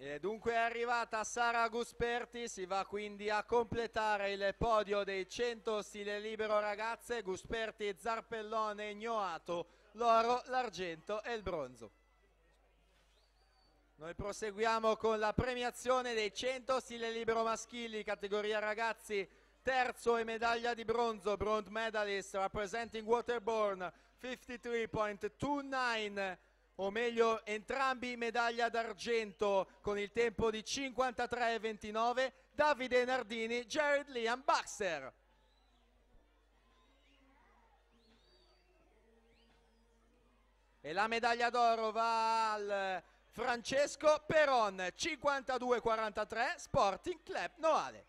E dunque è arrivata Sara Gusperti, si va quindi a completare il podio dei 100 stile libero ragazze. Gusperti, Zarpellone, Gnoato, l'oro, l'argento e il bronzo. Noi proseguiamo con la premiazione dei 100 stile libero maschili, categoria ragazzi. Terzo e medaglia di bronzo, bronze medalist representing Waterborne, 53.29, o meglio entrambi medaglia d'argento con il tempo di 53.29, Davide Nardini, Jared Liam Baxter. E la medaglia d'oro va al Francesco Peron, 52.43, Sporting Club Noale.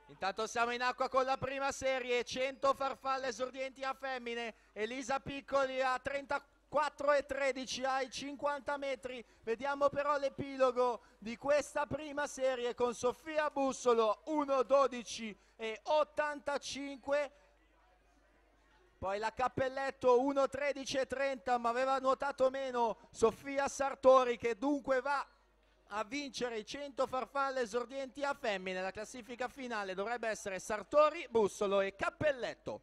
Intanto siamo in acqua con la prima serie, 100 farfalle esordienti a femmine, Elisa Piccoli a 34,13 ai 50 metri. Vediamo però l'epilogo di questa prima serie con Sofia Bussolo, 1,12,85. Poi la Cappelletto 1,13,30, ma aveva nuotato meno Sofia Sartori, che dunque va a vincere i 100 farfalle esordienti a femmine. La classifica finale dovrebbe essere Sartori, Bussolo e Cappelletto.